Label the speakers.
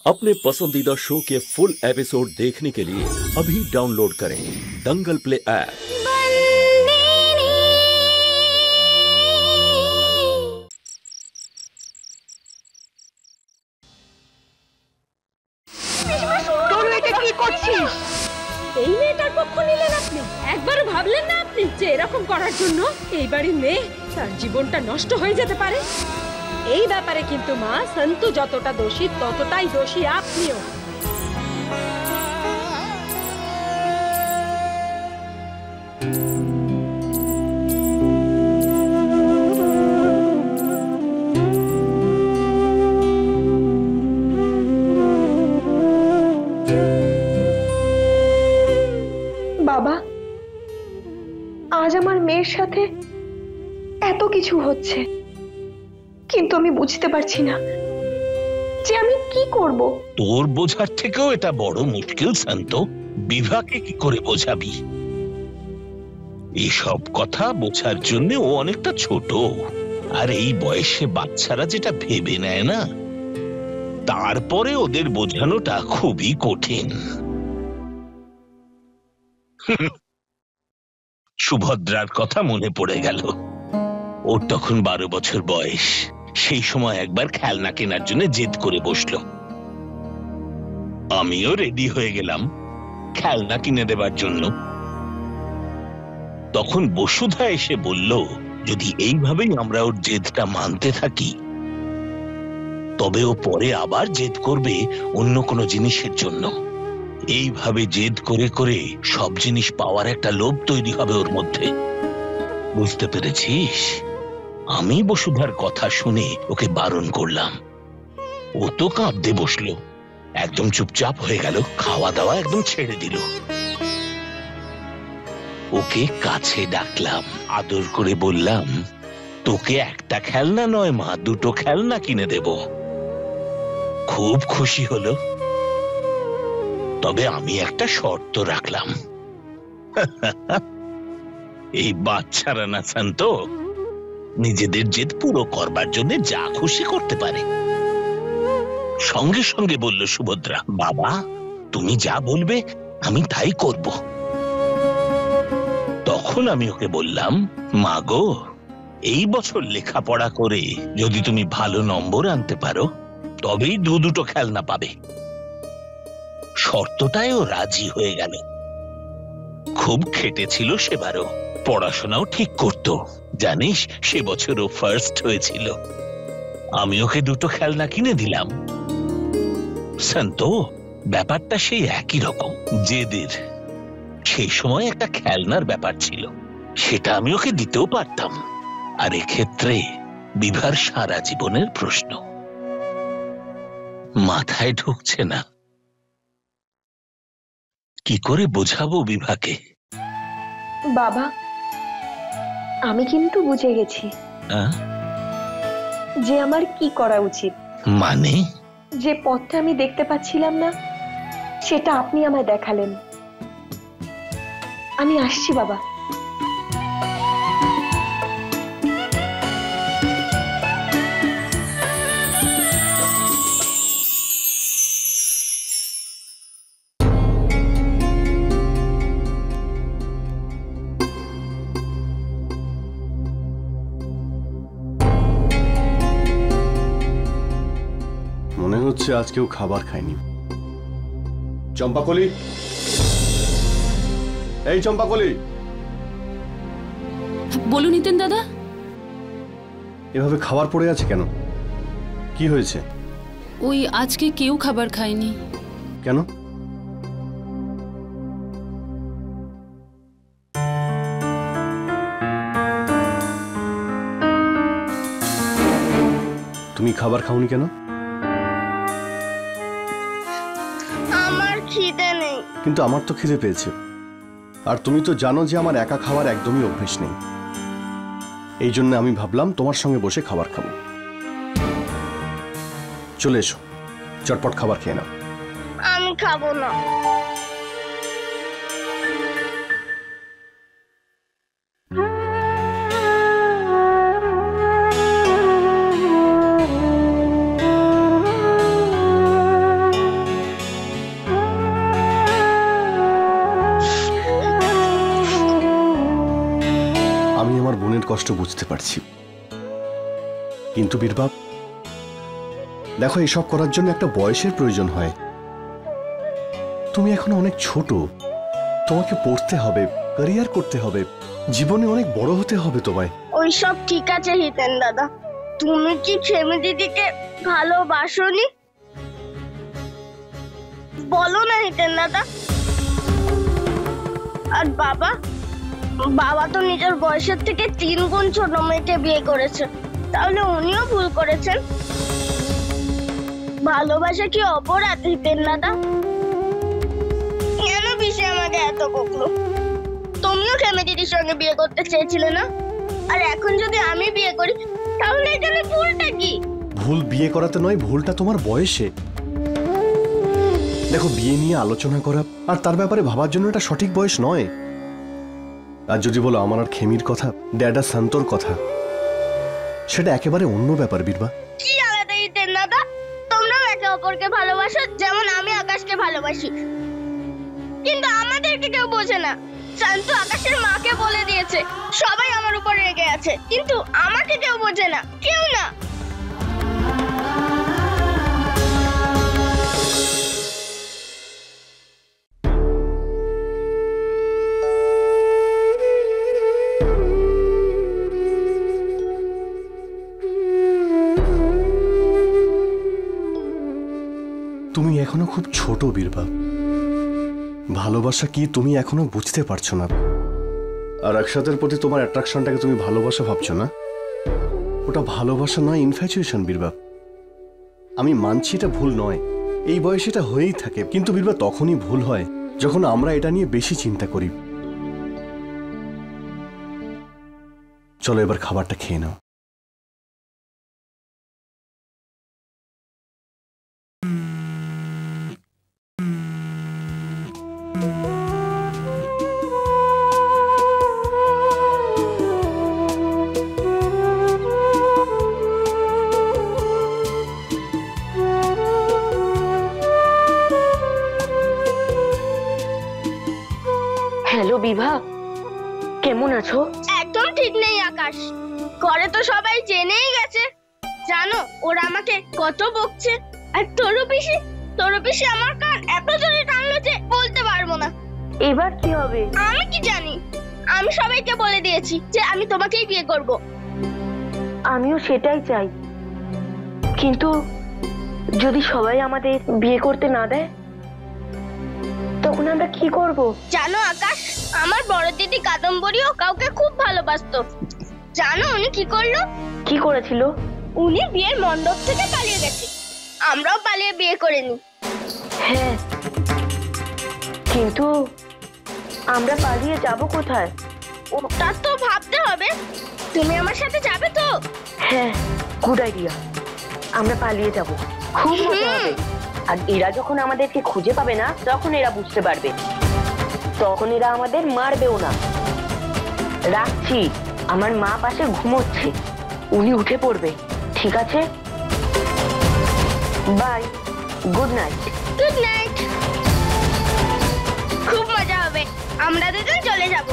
Speaker 1: अपने पसंदीदा शो के फुल एपिसोड देखने के लिए अभी डाउनलोड करें दंगल प्ले ऐप।
Speaker 2: এই মেয়েটার পক্ষ নিলেন আপনি? একবারও ভাবলেন না আপনি যে এরকম করার জন্য এই বাড়ির মেয়ে তার জীবনটা নষ্ট হয়ে যেতে পারে? এই ব্যাপারে কিন্তু মা, সন্তু যতটা দোষী ততটাই দোষী আপনিও।
Speaker 3: বাবা, আজ আমার মেয়ের সাথে এত কিছু হচ্ছে, কিন্তু আমি বুঝতে পারছি না যে আমি কি করব।
Speaker 4: তোর বোঝার থেকেও এটা বড় মুশকিল শান্ত। বিভাকে কি করে বোঝাবি? এসব কথা বোঝার জন্য ও অনেকটা ছোট, আর এই বয়সে বাচ্চারা যেটা ভেবে নেয় না, তারপরে ওদের বোঝানোটা খুবই কঠিন। সুভদ্রার কথা মনে পড়ে গেল। ওর তখন 12 বছর বয়স। সেই সময় একবার খেলনা কেনার জন্য জেদ করে বসলো। আমিও রেডি হয়ে গেলাম খেলনা কিনে দেবার জন্য। তখন বসুধা এসে বলল, যদি এইভাবেই আমরা ওর জেদটা মানতে থাকি, তবে ও পরে আবার জেদ করবে অন্য কোনো জিনিসের জন্য। এইভাবে জেদ করে করে সব জিনিস পাওয়ার একটা লোভ তৈরি হবে ওর মধ্যে। বুঝতে পেরেছিস? আমি বসুধার কথা শুনে ওকে বারণ করলাম। ও তো কাঁদতে বসলো, একদম চুপচাপ হয়ে গেল, খাওয়া দাওয়া একদম ছেড়ে দিল। ওকে কাছে ডাকলাম, আদর করে বললাম, তোকে একটা খেলনা নয় মা, 2টো খেলনা কিনে দেব। খুব খুশি হলো। তবে আমি একটা শর্ত রাখলাম। এই বাচ্চারা না শান্ত, নিজেদের জেদ পুরো করবার জন্য যা খুশি করতে পারে। সঙ্গে সঙ্গে বলল সুভদ্রা, বাবা তুমি যা বলবে আমি তাই করব। তখন আমি ওকে বললাম, মা গো, এই বছর লেখাপড়া করে যদি তুমি ভালো নম্বর আনতে পারো, তবেই 2টো খেলনা পাবে। শর্তটায় ও রাজি হয়ে গেল। খুব খেটেছিল সেবারও, পড়াশোনাও ঠিক করত। জানিস, সে বছরও ফার্স্ট হয়েছিল। আমি ওকে 2টো খেলনা কিনে দিলাম। শান্ত, ব্যাপারটা সেই একই রকম জেদের। সেই সময় একটা খেলনার ব্যাপার ছিল, সেটা আমি ওকে দিতেও পারতাম। আর এক্ষেত্রে বিভার সারা জীবনের প্রশ্ন। মাথায় ঢুকছে না, কি করে বোঝাবো বিভাকে?
Speaker 3: বাবা, আমি কিন্তু বুঝে গেছি যে আমার কি করা উচিত।
Speaker 4: মানে?
Speaker 3: যে পথটা আমি দেখতে পাচ্ছিলাম না, সেটা আপনি আমায় দেখালেন। আমি আসছি বাবা।
Speaker 5: মনে হচ্ছে আজ কেউ খাবার খায়নি। চম্পাকলি, এই চম্পাকলি।
Speaker 6: বলুন নিতেন দাদা।
Speaker 5: এভাবে খাবার পড়ে আছে কেন? কি হয়েছে?
Speaker 6: ওই আজকে কেউ খাবার খায়নি।
Speaker 5: কেন? তুমি খাবার খাওনি কেন?
Speaker 7: আমার খিদে নেই।
Speaker 5: কিন্তু আমার তো খিদে পেয়েছে, আর তুমি তো জানো যে আমার একা খাওয়ার একদমই অভ্যেস নেই। এই জন্য আমি ভাবলাম তোমার সঙ্গে বসে খাবার খাবো। চলে এসো, চটপট খাবার খেয়ে নাও।
Speaker 7: আমি খাবো না।
Speaker 5: কষ্ট বুঝতে পারছি, কিন্তু বীরবাব দেখো, এসব করার জন্য একটা বয়সের প্রয়োজন হয়। তুমি এখন অনেক ছোট, তোমাকে পড়তে হবে, ক্যারিয়ার করতে হবে, জীবনে অনেক বড় হতে হবে তোমায়।
Speaker 7: ওইসব ঠিক আছে হিতেন দাদা, তুমি কি খেমি দিদিকে ভালোবাসোনি? বলো না হিতেন দাদা। আর বাবা বাবা তো নিজের বয়সের থেকে 3 গুণ ছোট মেয়েকে বিয়ে করেছে, তাহলে উনিও ভুল করেছেন। ভালোবাসা কি অপরাধ হিতেন দাদা? কেন বিষে আমাকে এত বকলো? তুমিও খেমি দিদির সঙ্গে বিয়ে করতে চেয়েছিলে না? আর এখন যদি আমি বিয়ে করি তাহলে এখানে ভুলটা কি?
Speaker 5: ভুল বিয়ে করাতে নয়, ভুলটা তোমার বয়সে। দেখো, বিয়ে নিয়ে আলোচনা করা আর তার ব্যাপারে ভাবার জন্য এটা সঠিক বয়স নয়। আর যদি বলো আমার আর খেমির কথা, ড্যাডা শান্তর কথা, সেটা একেবারে অন্য ব্যাপার বীরবা।
Speaker 7: কি আলাদা হিতেন দাদা? তোমরাও একে অপরকে ভালোবাসো, যেমন আমি আকাশকে ভালোবাসি, কিন্তু আমাদেরকে কেউ বোঝে না। শান্ত আকাশের মাকে বলে দিয়েছে সবাই আমার উপর রেগে আছে, কিন্তু আমাকে কেউ বোঝে না, কেউ না।
Speaker 5: তুমি এখনো খুব ছোট বীরবা, ভালোবাসা কি তুমি এখনো বুঝতে পারছো না। আর একসাথের প্রতি তোমার অ্যাট্রাকশনটাকে তুমি ভালোবাসা ভাবছো না, ওটা ভালোবাসা নয়, ইনফ্যাচুয়েশন বীরবা। আমি মানছি এটা ভুল নয়, এই বয়সে এটা হয়েই থাকে, কিন্তু বীরবা তখনই ভুল হয় যখন আমরা এটা নিয়ে বেশি চিন্তা করি। চলো এবার খাবারটা খেয়ে নাও।
Speaker 3: হ্যালো বিভা, কেমন আছো?
Speaker 7: একদম ঠিক নেই আকাশ, ঘরে তো সবাই জেনেই গেছে। জানো ওরা আমাকে কত বকছে। আর তোর পিসি আমার কান এত জোরে টানলো যে বলতে পারবো না।
Speaker 3: এবার কি হবে?
Speaker 7: আমি কি জানি, আমি সবাইকে বলে দিয়েছি যে আমি তোমাকেই বিয়ে করব।
Speaker 3: আমিও সেটাই চাই, কিন্তু যদি সবাই আমাদের বিয়ে করতে না দেয় তখন আমরা কি করব?
Speaker 7: জানো আকাশ, আমার বড় দিদি কাদম্বরীও কাউকে খুব ভালোবাসতো। জানো উনি কি করলো?
Speaker 3: কি করেছিল?
Speaker 7: উনি বিয়ের মণ্ডপ থেকে পালিয়ে গেছে। আমরাও পালিয়ে বিয়ে করে নি।
Speaker 3: হ্যাঁ, কিন্তু আমরা পালিয়ে যাব কোথায়?
Speaker 7: ওটা তো ভাবতে হবে। তুমি আমার সাথে যাবে তো?
Speaker 3: হ্যাঁ, গুড আইডিয়া। আমরা পালিয়ে যাব, খুব মজা হবে। আর এরা যখন আমাদেরকে খুঁজে পাবে না তখন এরা বুঝতে পারবে, তখন এরা আমাদের মারবেও না। রাখছি, আমার মা পাশে ঘুমোচ্ছে, উনি উঠে পড়বে। ঠিক আছে, bye, good night.
Speaker 7: Good night. খুব মজা হবে, আমরা দুজন চলে যাব।